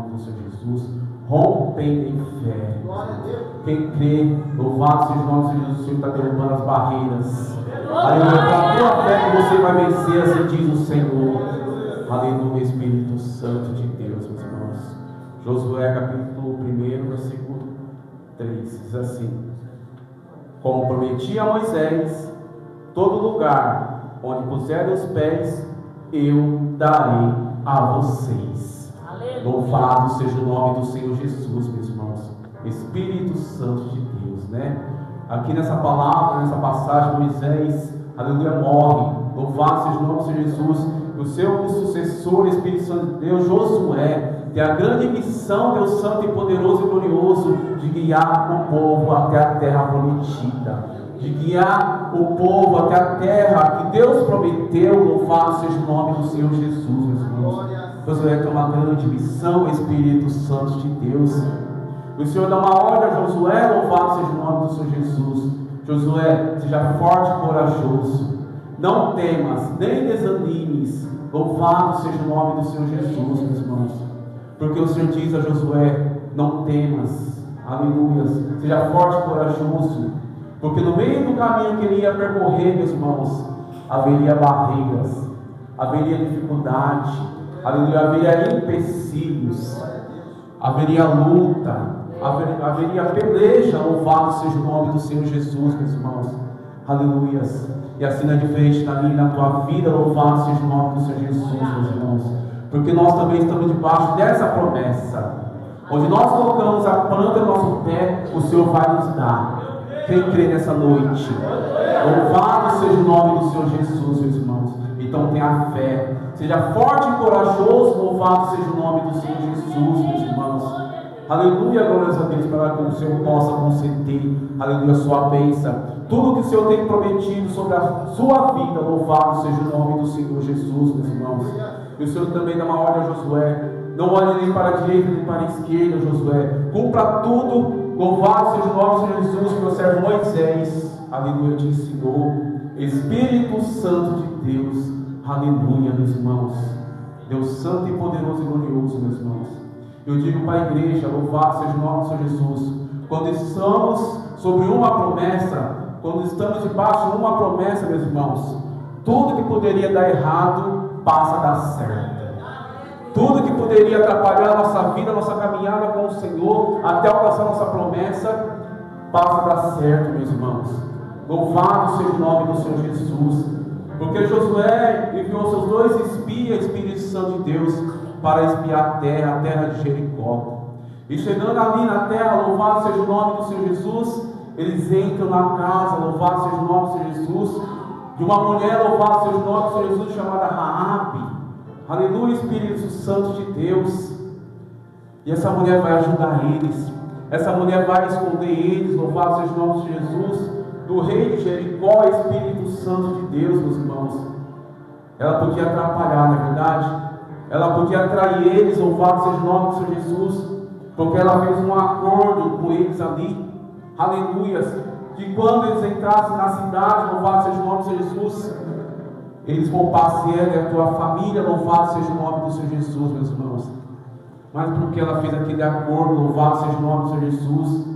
nome do Senhor Jesus, rompendo em fé. Quem crê, louvado seja o nome do Senhor Jesus, o Senhor está derrubando as barreiras. Aleluia, pela tua fé que você vai vencer, assim diz o Senhor. Aleluia, Espírito Santo de Deus, meus irmãos. Josué capítulo 1, versículo 3, diz assim: como prometi a Moisés, todo lugar onde puserem os pés, eu darei a vocês. Louvado seja o nome do Senhor Jesus, meus irmãos. Espírito Santo de Deus, né? Aqui nessa palavra, nessa passagem, Moisés, aleluia, morre. Louvado seja o nome do Senhor Jesus. O seu sucessor, Espírito Santo de Deus, Josué, tem a grande missão, Deus Santo e poderoso e glorioso, de guiar o povo até a terra prometida, de guiar o povo até a terra que Deus prometeu. Louvado seja o nome do Senhor Jesus, meus irmãos. Josué tem uma grande missão, Espírito Santo de Deus. O Senhor dá uma ordem a Josué, louvado seja o nome do Senhor Jesus. Josué, seja forte e corajoso, não temas, nem desanimes. Louvado seja o nome do Senhor Jesus, meus irmãos. Porque o Senhor diz a Josué: não temas, aleluia, seja forte e corajoso. Porque no meio do caminho que ele ia percorrer, meus irmãos, haveria barreiras, haveria dificuldade, aleluia, haveria empecilhos, haveria luta, haveria peleja. Louvado seja o nome do Senhor Jesus, meus irmãos, aleluia. E assim é diferente na minha e na tua vida. Louvado seja o nome do Senhor Jesus, meus irmãos, porque nós também estamos debaixo dessa promessa. Onde nós colocamos a planta do nosso pé, o Senhor vai nos dar. Quem crê nessa noite? Louvado seja o nome do Senhor Jesus, meus irmãos. Então tenha fé, seja forte e corajoso. Louvado seja o nome do Senhor Jesus, meus irmãos. Aleluia, glórias a Deus, para que o Senhor possa conceder, aleluia, a sua bênção. Tudo que o Senhor tem prometido sobre a sua vida, louvado seja o nome do Senhor Jesus, meus irmãos. E o Senhor também dá uma ordem a Josué: não olhe nem para a direita nem para a esquerda, Josué, cumpra tudo. Louvado seja o nome do Senhor Jesus, que o servo Moisés, aleluia, te ensinou. Espírito Santo de Deus, aleluia, meus irmãos. Deus Santo e poderoso e glorioso, meus irmãos. Eu digo para a igreja: louvado seja o nome do Senhor Jesus. Quando estamos sobre uma promessa, quando estamos debaixo de uma promessa, meus irmãos, tudo que poderia dar errado passa a dar certo. Tudo que poderia atrapalhar a nossa vida, a nossa caminhada com o Senhor, até alcançar a nossa promessa, passa a dar certo, meus irmãos. Louvado seja o nome do Senhor Jesus. Porque Josué enviou seus 2 espias, Espírito Santo de Deus, para espiar a terra de Jericó. E chegando ali na terra, louvado seja o nome do Senhor Jesus, eles entram na casa, louvado seja o nome do Senhor Jesus, de uma mulher, louvado seja o nome do Senhor Jesus, chamada Raabe. Aleluia, Espírito Santo de Deus. E essa mulher vai ajudar eles, essa mulher vai esconder eles, louvado seja o nome de Jesus, do rei de Jericó. Espírito Santo de Deus, meus irmãos. Ela podia atrapalhar, não é verdade? Ela podia atrair eles, louvado seja o nome do Senhor Jesus, porque ela fez um acordo com eles ali, aleluia, que quando eles entrassem na cidade, louvado seja o nome do Senhor Jesus, eles vão passear a tua família, louvado seja o nome do Senhor Jesus, meus irmãos. Mas porque ela fez aquele acordo, louvado seja o nome do Senhor Jesus,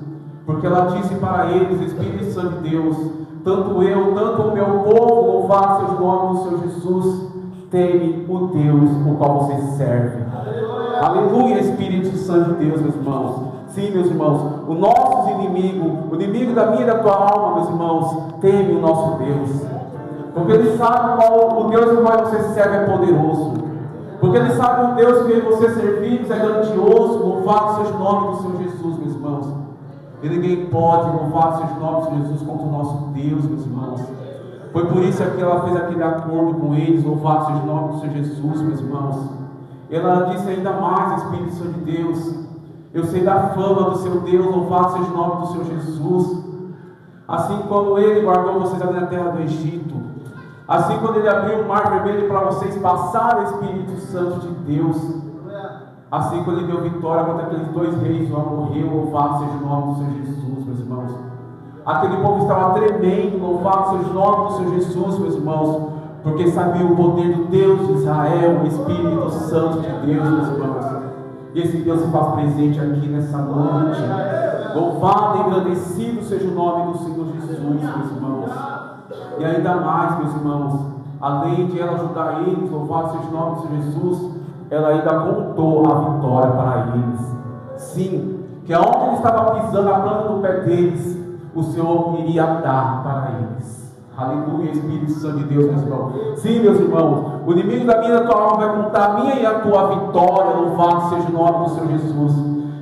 porque ela disse para eles: Espírito Santo de Deus, tanto eu, tanto o meu povo, louvado seja o nome do Senhor Jesus, teme o Deus o qual você serve. Aleluia, Espírito Santo de Deus, meus irmãos. Sim, meus irmãos, o nosso inimigo, o inimigo da minha e da tua alma, meus irmãos, teme o nosso Deus. Porque ele sabe qual o Deus que você serve é poderoso. Porque ele sabe o Deus que você servimos é grandioso. Louvado seja o nome do Senhor Jesus, meus irmãos. E ninguém pode, louvado seja o nome do Senhor Jesus, contra o nosso Deus, meus irmãos. Foi por isso que ela fez aquele acordo com eles, louvado seja o nome do Senhor Jesus, meus irmãos. Ela disse ainda mais: Espírito Santo de Deus, eu sei da fama do seu Deus, louvado seja o nome do Senhor Jesus. Assim como ele guardou vocês ali na terra do Egito, assim quando ele abriu o mar vermelho para vocês passarem, Espírito Santo de Deus, assim quando ele deu vitória contra aqueles 2 reis, o amorreu, louvado seja o nome do Senhor Jesus, meus irmãos. Aquele povo estava tremendo, louvado seja o nome do Senhor Jesus, meus irmãos, porque sabia o poder do Deus de Israel, o Espírito Santo de Deus, meus irmãos. E esse Deus se faz presente aqui nessa noite. Louvado e agradecido seja o nome do Senhor Jesus, meus irmãos. E ainda mais, meus irmãos, além de ela ajudar eles, louvado seja o nome do Senhor Jesus, ela ainda contou a vitória para eles. Sim, que aonde ele estava pisando a planta do pé deles, o Senhor iria dar para eles. Aleluia, Espírito Santo de Deus, meus irmãos. Sim, meus irmãos, o inimigo da minha e da tua alma vai contar a minha e a tua vitória. Louvado seja o nome do Senhor Jesus.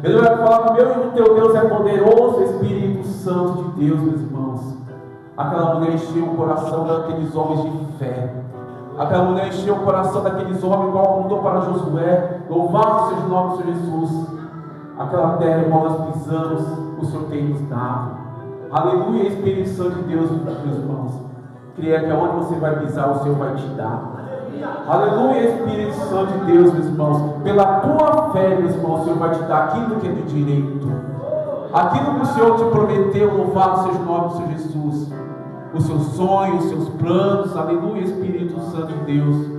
Ele vai falar que o meu e o teu Deus é poderoso, Espírito Santo de Deus, meus irmãos. Aquela mulher encheu o coração daqueles homens de fé. Aquela mulher encheu o coração daqueles homens, igual contou para Josué. Louvado seja o nome do Senhor Jesus. Aquela terra em qual nós pisamos, o Senhor tem nos dado. Aleluia, Espírito Santo de Deus, meus irmãos. Creia que aonde você vai pisar, o Senhor vai te dar. Aleluia, Espírito Santo de Deus, meus irmãos. Pela tua fé, meus irmãos, o Senhor vai te dar aquilo que é de direito. Aquilo que o Senhor te prometeu, louvado seja o nome do Senhor Jesus. Os seus sonhos, os seus planos, aleluia, Espírito Santo de Deus.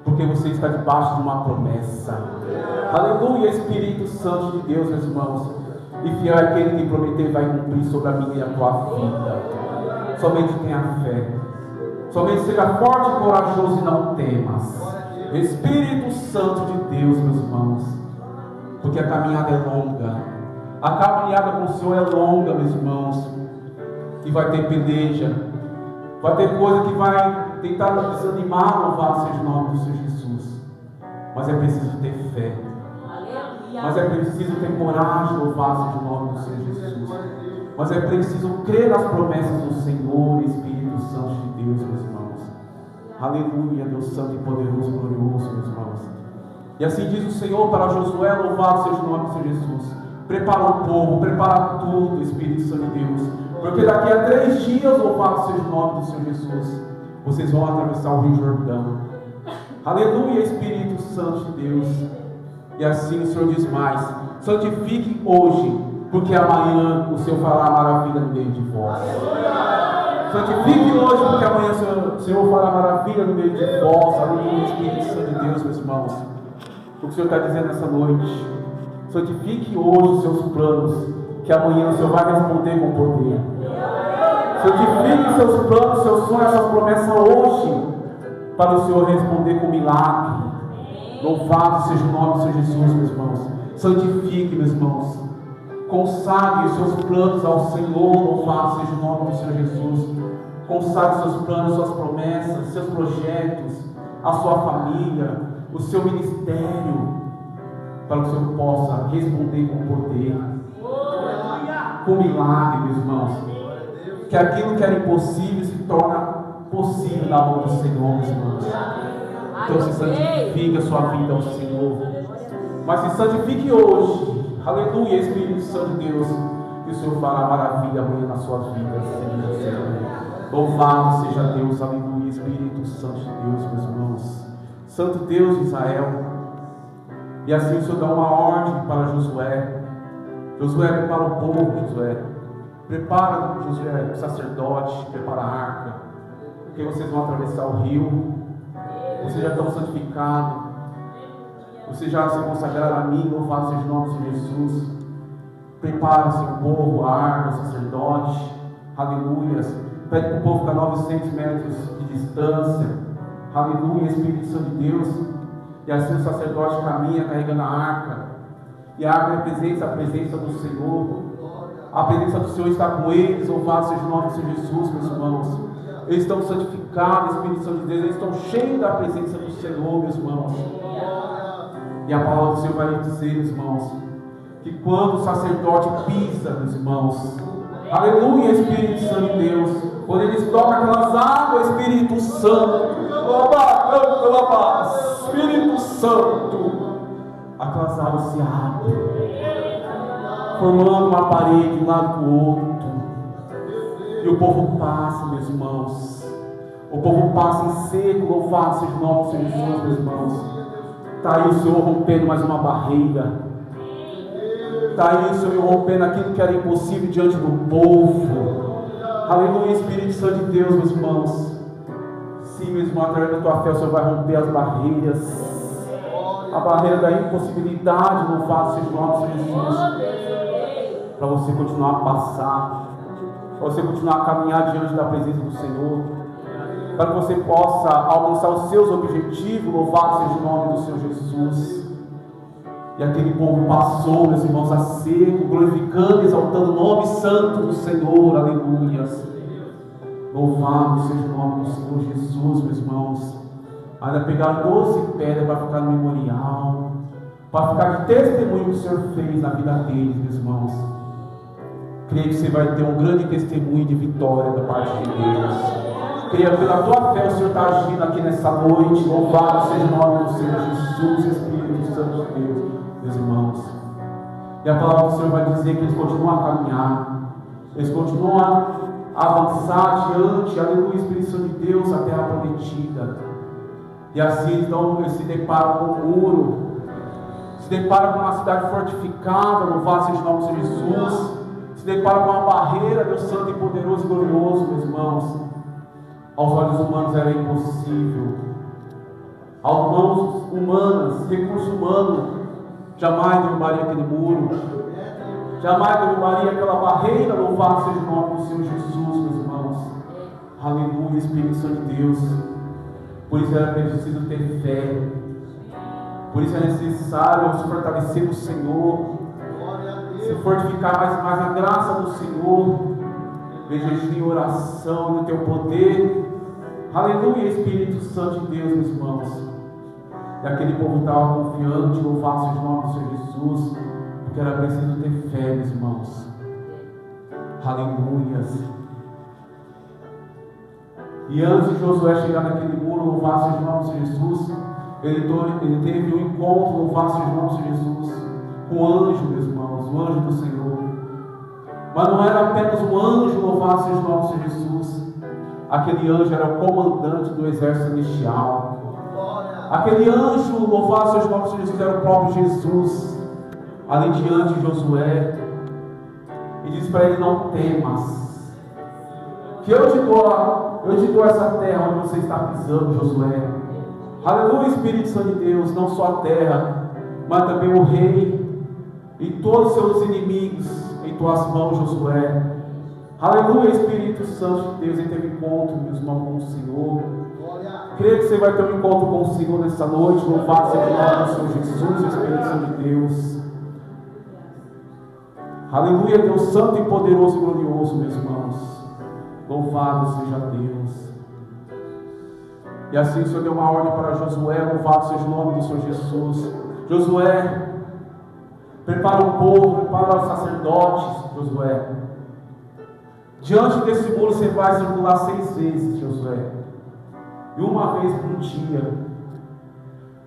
Porque você está debaixo de uma promessa. Aleluia, Espírito Santo de Deus, meus irmãos. E fiel é aquele que prometeu vai cumprir sobre a minha e a tua vida. Somente tenha fé. Somente seja forte e corajoso e não temas. Espírito Santo de Deus, meus irmãos. Porque a caminhada é longa. A caminhada com o Senhor é longa, meus irmãos. E vai ter peleja. Vai ter coisa que vai tentar nos desanimar, louvado seja o nome do Senhor Jesus. Mas é preciso ter fé. Mas é preciso ter coragem, louvado seja o nome do Senhor Jesus. Mas é preciso crer nas promessas do Senhor, Espírito Santo de Deus, meus irmãos. Aleluia, Deus Santo e poderoso e glorioso, meus irmãos. E assim diz o Senhor para Josué, louvado seja o nome do Senhor Jesus. Prepara o povo, prepara tudo, Espírito Santo de Deus. Porque daqui a 3 dias, louvado seja o nome do Senhor Jesus, vocês vão atravessar o Rio Jordão. Aleluia, Espírito Santo de Deus. E assim o Senhor diz mais: santifique hoje, porque amanhã o Senhor fará maravilha no meio de vós. Santifique hoje, porque amanhã o Senhor fará maravilha no meio de vós. Aleluia, Espírito Santo de Deus, meus irmãos. O que o Senhor está dizendo nessa noite: santifique hoje os seus planos, que amanhã o Senhor vai responder com poder. Santifique seus planos, seus sonhos, suas promessas hoje, para o Senhor responder com milagre. Louvado seja o nome do Senhor Jesus, meus irmãos. Santifique, meus irmãos. Consagre os seus planos ao Senhor. Louvado seja o nome do Senhor Jesus. Consagre seus planos, suas promessas, seus projetos, a sua família, o seu ministério, para que o Senhor possa responder com poder, com milagre, meus irmãos. Que aquilo que era impossível se torna possível na mão do Senhor, meus irmãos. Então se santifique a sua vida ao Senhor. Mas se santifique hoje. Aleluia, Espírito Santo de Deus. Que o Senhor fará maravilha amanhã na sua vida, Senhor. Louvado seja Deus, aleluia, Espírito Santo de Deus, meus irmãos. Santo Deus de Israel. E assim o Senhor dá uma ordem para Josué. Josué, prepara o povo, Josué. Prepara, Josué, o sacerdote, prepara a arca. Porque vocês vão atravessar o rio. Vocês já estão santificados. Vocês já se consagraram a mim. Louvado seja o nome de Jesus. Prepara-se o povo, a arca, o sacerdote. Aleluia. Pede para o povo ficar 900 metros de distância. Aleluia, Espírito Santo de Deus. E assim o sacerdote caminha carregando a arca. E a arca representa a presença do Senhor. A presença do Senhor está com eles. Louvado seja o nome do Senhor Jesus, meus irmãos. Eles estão santificados, Espírito Santo de Deus. Eles estão cheios da presença do Senhor, meus irmãos. E a palavra do Senhor vai dizer, meus irmãos, que quando o sacerdote pisa, meus irmãos, aleluia, Espírito Santo de Deus, quando eles tocam aquelas águas, Espírito Santo, Espírito Santo, aquelas águas se abrem, formando uma parede de um lado do outro. E o povo passa, meus irmãos. O povo passa em seco, louvado seja o nome do Senhor Jesus, meus irmãos. Está aí o Senhor rompendo mais uma barreira. Está aí o Senhor rompendo aquilo que era impossível diante do povo. Aleluia, Espírito Santo de Deus, meus irmãos. Sim, meus irmãos, através da tua fé o Senhor vai romper as barreiras. a barreira da impossibilidade, louvado seja o nome do Senhor Jesus, para você continuar a passar, para você continuar a caminhar diante da presença do Senhor, para que você possa alcançar os seus objetivos, louvado seja o nome do Senhor Jesus. E aquele povo passou, meus irmãos, a seco, glorificando, exaltando o nome santo do Senhor, aleluias. Louvado seja o nome do Senhor Jesus, meus irmãos. Ainda pegaram 12 pedras para ficar no memorial, para ficar de testemunho que o Senhor fez na vida deles, meus irmãos. Creio que você vai ter um grande testemunho de vitória da parte de Deus. Creia pela tua fé, o Senhor está agindo aqui nessa noite. Louvado seja o nome do Senhor Jesus, Espírito Santo de Deus, meus irmãos. E a palavra do Senhor vai dizer que eles continuam a caminhar, eles continuam a avançar diante, aleluia, Espírito Santo de Deus, a terra prometida. E assim então eles se deparam com um muro, se deparam com uma cidade fortificada, louvado seja o nome do Senhor Jesus, se deparam com uma barreira, Deus Santo e poderoso e glorioso, meus irmãos. Aos olhos humanos era impossível, aos mãos humanas, recurso humano, jamais derrubaria aquele muro, jamais derrubaria aquela barreira, louvado seja o nome do Senhor Jesus, meus irmãos. Aleluia, Espírito Santo de Deus. Por isso era preciso ter fé, por isso é necessário se fortalecer no Senhor, se fortificar mais na graça do Senhor, em oração, no teu poder. Aleluia, Espírito Santo de Deus, meus irmãos. E aquele povo estava confiante, louvado seja o nome do Senhor Jesus, porque era preciso ter fé, meus irmãos. Aleluia. E antes de Josué chegar naquele muro, louvado seja o nome do Senhor Jesus, ele teve um encontro, louvado seja o nome do Senhor Jesus, com o anjo, meus irmãos, o anjo do Senhor. Mas não era apenas um anjo, louvado seja o nome do Senhor Jesus. Aquele anjo era o comandante do exército celestial. Aquele anjo, louvado seja o nome do Senhor Jesus, era o próprio Jesus. Ali diante, Josué, e diz para ele: não temas, que eu te dou essa terra onde você está pisando, Josué. Aleluia, Espírito Santo de Deus, não só a terra, mas também o rei e todos os seus inimigos em tuas mãos, Josué. Aleluia, Espírito Santo de Deus. Ele teve encontro, meus irmãos, com o Senhor. Creio que você vai ter um encontro com o Senhor nessa noite. Louvado seja o nome do Senhor Jesus, Espírito Santo de Deus. Aleluia, Deus Santo e poderoso e glorioso, meus irmãos. Louvado seja Deus. E assim o Senhor deu uma ordem para Josué. Louvado seja o nome do Senhor Jesus. Josué, prepara o povo, prepara os sacerdotes, Josué. Diante desse muro você vai circular 6 vezes, Josué. E uma vez por dia.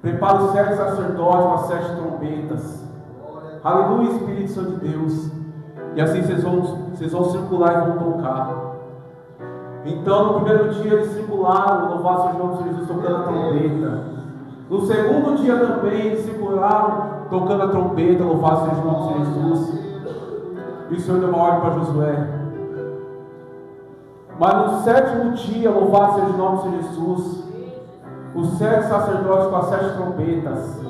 Prepara os 7 sacerdotes com as 7 trombetas. Aleluia, Espírito Santo de Deus. E assim vocês vão circular e vão tocar. Então no primeiro dia eles circularam, louvado seja o nome de Jesus, tocando a trombeta. No segundo dia também eles circularam, tocando a trombeta, louvado seja o nome de Jesus. E o Senhor deu uma ordem para Josué. Mas no 7º dia, louvado seja o nome de Jesus, os 7 sacerdotes com as 7 trombetas,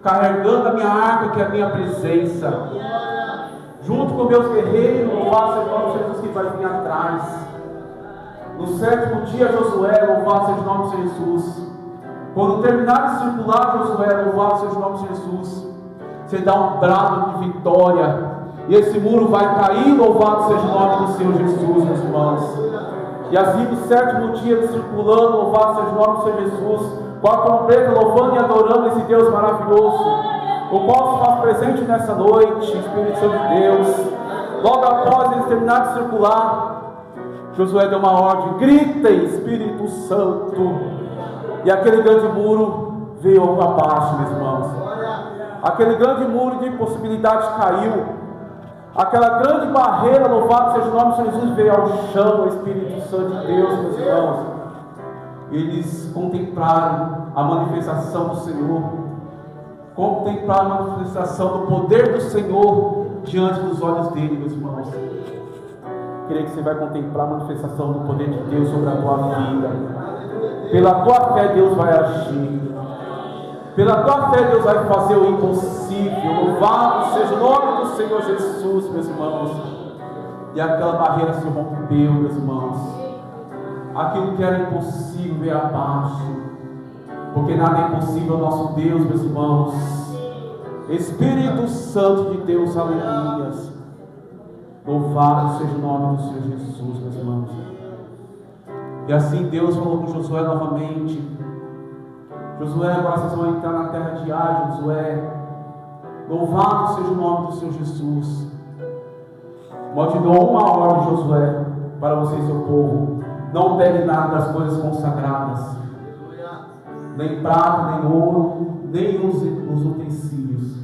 carregando a minha arca, que é a minha presença, junto com meus guerreiros, louvado seja o nome de Jesus, que vai vir atrás. No 7º dia, Josué, louvado seja o nome de Jesus. Quando terminar de circular, Josué, louvado seja o nome de Jesus, você dá um brado de vitória. E esse muro vai cair, louvado seja o nome do Senhor Jesus, meus irmãos. E assim no 7º dia, circulando, louvado seja o nome do Senhor Jesus, com a trombeta, louvando e adorando esse Deus maravilhoso, o qual se faz presente nessa noite, Espírito Santo de Deus. Logo após eles terminar de circular, Josué deu uma ordem: gritem, Espírito Santo. E aquele grande muro veio abaixo, meus irmãos. Aquele grande muro de impossibilidade caiu. Aquela grande barreira, louvado seja o nome do Senhor Jesus, veio ao chão, o Espírito Santo de Deus, meus irmãos. Eles contemplaram a manifestação do Senhor, contemplaram a manifestação do poder do Senhor diante dos olhos dele, meus irmãos. Creio que você vai contemplar a manifestação do poder de Deus sobre a tua vida. Pela tua fé, Deus vai agir. Pela tua fé, Deus vai fazer o impossível. Louvado seja o nome do Senhor Jesus, meus irmãos. E aquela barreira se rompeu, meus irmãos. Aquilo que era impossível veio abaixo. Porque nada é impossível ao nosso Deus, meus irmãos. Espírito Santo de Deus, aleluias. Louvado seja o nome do Senhor Jesus, meus irmãos. E assim Deus falou com Josué novamente. Josué, agora vocês vão entrar na terra de Ai, Josué. Louvado seja o nome do Senhor Jesus. Mas eu te dou uma ordem, Josué, para você e seu povo. Não pegue nada das coisas consagradas. Nem prata, nem ouro, nem os utensílios.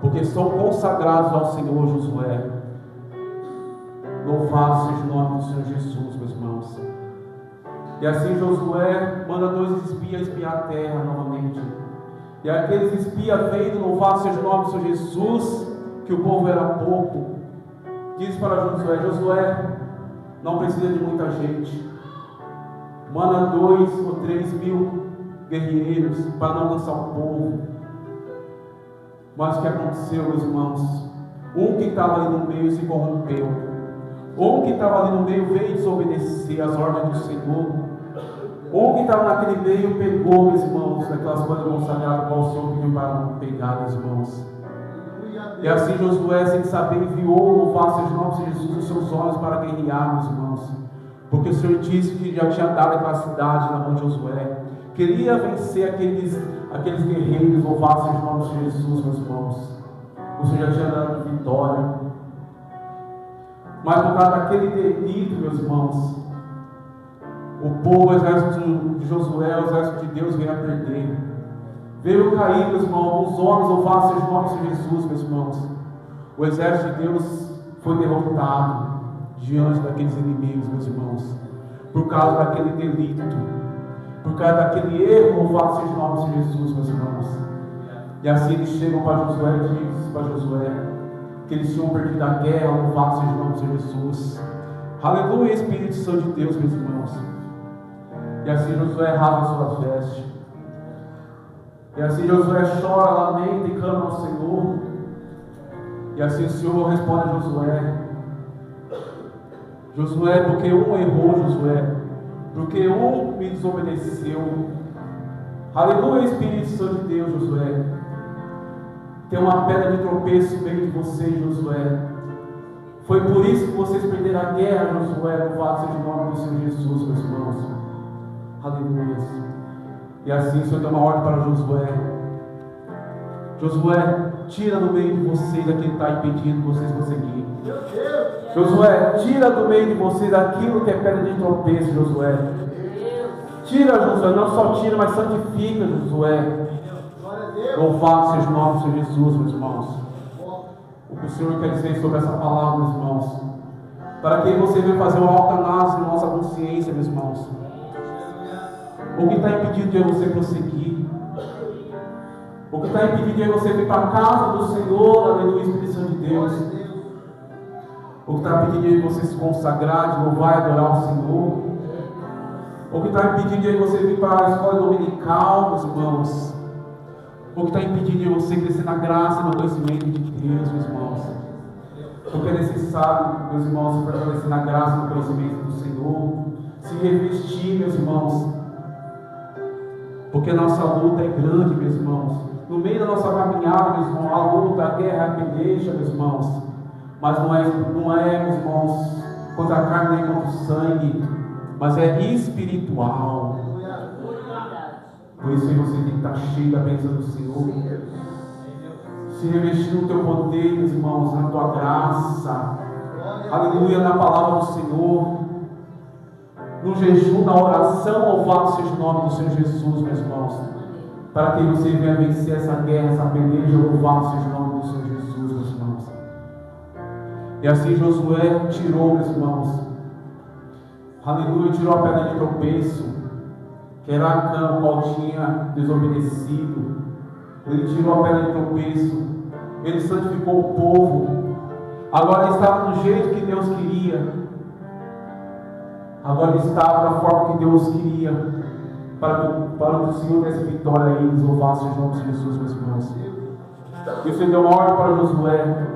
Porque são consagrados ao Senhor, Josué. Louvado seja o nome do Senhor Jesus, meus irmãos. E assim Josué manda 2 espias espiar a terra novamente. E aqueles espias vendo, louvado seja o nome do Senhor Jesus, que o povo era pouco. Diz para Josué: Josué, não precisa de muita gente. Manda 2 ou 3 mil guerreiros para não cansar o povo. Mas o que aconteceu, meus irmãos? Um que estava ali no meio se corrompeu. Um que estava ali no meio veio desobedecer às ordens do Senhor. Um que estava naquele meio pegou, meus irmãos, daquelas coisas consagradas qual o Senhor pediu para não pegar, meus irmãos. E assim Josué, sem saber, enviou, louvado seja o nome de Jesus, os seus olhos para guerrear, meus irmãos. Porque o Senhor disse que já tinha dado aquela cidade na mão de Josué. Queria vencer aqueles guerreiros, louvado seja o nome de Jesus, meus irmãos. O Senhor já tinha dado vitória. Mas por causa daquele delito, meus irmãos, o povo, o exército de Josué, o exército de Deus veio a perder. Veio cair, meus irmãos, alguns homens, louvado seja o nome de Jesus, meus irmãos. O exército de Deus foi derrotado diante daqueles inimigos, meus irmãos, por causa daquele delito, por causa daquele erro, louvado seja o nome de Jesus, meus irmãos. E assim eles chegam para Josué e dizem para Josué que eles tinham perdido a guerra, louvado seja o nome de Jesus. Aleluia, Espírito Santo de Deus, meus irmãos. E assim Josué rasga suas vestes. E assim Josué chora, lamenta e clama ao Senhor. E assim o Senhor responde a Josué: Josué, porque um errou, Josué, porque um me desobedeceu. Aleluia, Espírito Santo de Deus, Josué. Tem uma pedra de tropeço no meio de vocês, Josué. Foi por isso que vocês perderam a guerra, Josué. Louvado seja o nome do Senhor Jesus, meus irmãos. Aleluia. E assim o Senhor deu uma ordem para Josué: Josué, tira do meio de vocês aquilo que está impedindo vocês conseguirem. Josué, tira do meio de vocês aquilo que é pedra de tropeço, Josué. Tira, Josué, não só tira, mas santifica, Josué. Louvado seja o nome do Senhor Jesus, meus irmãos. O que o Senhor quer dizer sobre essa palavra, meus irmãos, para que você venha fazer uma autoanálise na nossa consciência, meus irmãos. O que está impedindo de você prosseguir? O que está impedindo de você vir para a casa do Senhor, aleluia, Espírito Santo de Deus? O que está impedindo de você se consagrar, de louvar e adorar o Senhor? O que está impedindo de você vir para a escola dominical, meus irmãos? O que está impedindo de você crescer na graça e no conhecimento de Deus, meus irmãos? Porque é necessário, meus irmãos, se fortalecer na graça e no conhecimento do Senhor, se revestir, meus irmãos. Porque a nossa luta é grande, meus irmãos. No meio da nossa caminhada, meus irmãos, a luta, a guerra, a peleja, meus irmãos. Mas não é, meus irmãos, contra a carne nem contra o sangue, mas é espiritual. Por isso você tem que estar cheio da bênção do Senhor. Se revestir no teu poder, meus irmãos, na tua graça. Aleluia, na palavra do Senhor. No jejum, na oração, louvado seja o nome do Senhor Jesus, meus irmãos. Para que você venha vencer essa guerra, essa peleja, louvado seja o nome do Senhor Jesus, meus irmãos. E assim Josué tirou, meus irmãos. Aleluia, tirou a pedra de tropeço, que era a cama, o qual tinha desobedecido. Ele tirou a pedra de tropeço. Ele santificou o povo. Agora ele estava do jeito que Deus queria. Agora ele estava da forma que Deus queria. para que o Senhor desse vitória a eles, louvasse os nomes de Jesus, meus irmãos. E o Senhor deu uma ordem para Josué.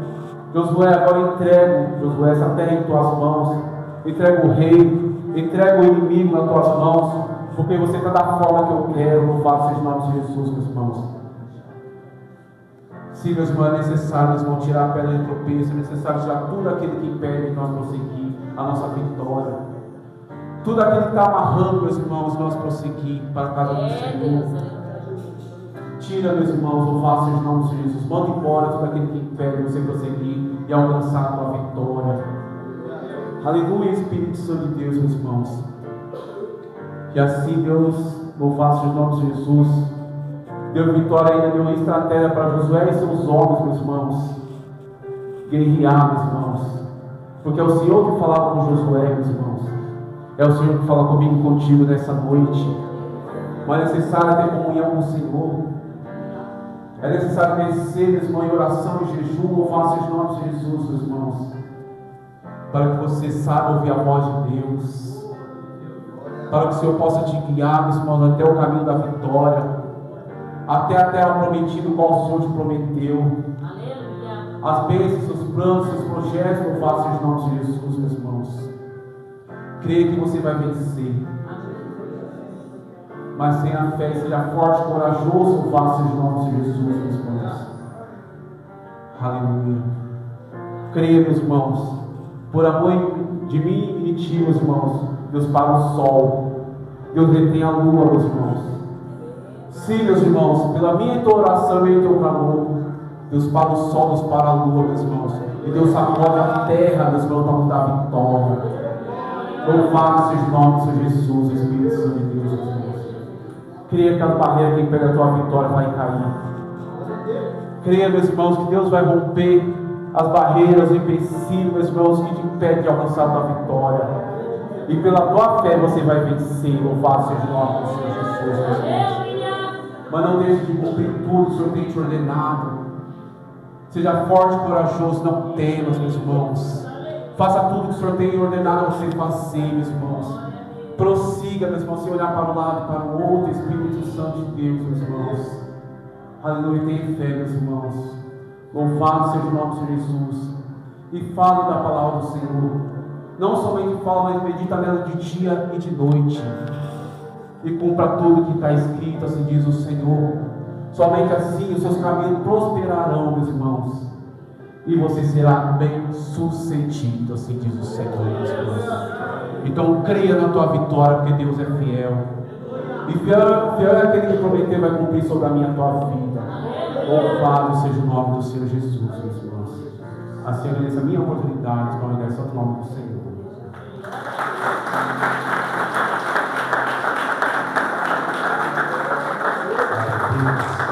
Josué, agora entrego, Josué, essa terra em tuas mãos. Entrega o rei, entrega o inimigo nas tuas mãos, porque você está da forma que eu quero. Louvado seja o nome de Jesus, meus irmãos. Sim, meus irmãos, é necessário, meus irmãos, tirar a pedra de tropeço, é necessário tirar tudo aquilo que impede de nós prosseguir a nossa vitória. Tudo aquilo que está amarrando, meus irmãos, nós prosseguir para a casa do Senhor. Tira, meus irmãos, louvado seja o nome de Jesus. Manda embora tudo aquilo que impede você prosseguir e alcançar a tua vitória. Aleluia, Espírito Santo de Deus, meus irmãos. Que assim Deus, louvado seja o nome de Jesus, deu vitória ainda, deu uma estratégia para Josué e seus homens, meus irmãos, guerrear, meus irmãos. Porque é o Senhor que falava com Josué, meus irmãos. É o Senhor que fala comigo e contigo nessa noite. Mas é necessário ter comunhão com o Senhor. É necessário descer, meus irmãos, em oração e jejum, louvado seja o nome de Jesus, meus irmãos. Para que você saiba ouvir a voz de Deus. Para que o Senhor possa te guiar, meus irmãos, até o caminho da vitória. Até a terra prometida, qual o Senhor te prometeu. Aleluia. As bênçãos, seus planos, seus projetos, louvado seja o nome de Jesus, meus irmãos. Creia que você vai vencer. Mas sem a fé, seja forte e corajoso, louvado seja o nome de Jesus, meus irmãos. Aleluia. Creia, meus irmãos. Por amor de mim e de ti, meus irmãos, Deus para o sol. Deus retém a lua, meus irmãos. Sim, meus irmãos, pela minha e tua oração e teu clamor, Deus para o sol, Deus para a lua, meus irmãos. E Deus sacode a terra, meus irmãos, para nos dar vitória. Louvado seja o nome do Senhor Jesus, Espírito Santo de Deus, meus irmãos. Creia que as barreiras que impedem a tua vitória vai cair. Creia, meus irmãos, que Deus vai romper as barreiras, os empecilhos, meus irmãos, que te impedem de alcançar a tua vitória. E pela tua fé você vai vencer. Louvado seja o nome do Senhor Jesus, meus irmãos. Mas não deixe de cumprir tudo que o Senhor tem te ordenado. Seja forte e corajoso, não temas, meus irmãos. Faça tudo que o Senhor tem ordenado a você fazer, meus irmãos. Prossiga, meus irmãos, sem olhar para um lado e para o outro. Espírito Santo de Deus, meus irmãos. Aleluia, tenha fé, meus irmãos. Louvado seja o nome de Jesus. E fale da palavra do Senhor. Não somente fala, mas medita nela de dia e de noite. E cumpra tudo que está escrito, assim diz o Senhor. Somente assim os seus caminhos prosperarão, meus irmãos. E você será bem sucedido, assim diz o Senhor, meus irmãos. Então creia na tua vitória, porque Deus é fiel. E fiel é aquele que prometeu vai cumprir sobre a minha tua vida. Louvado seja o nome do Senhor Jesus, meus irmãos. Assim eu agradeço a minha oportunidade para agradecer o nome do Senhor. Deus.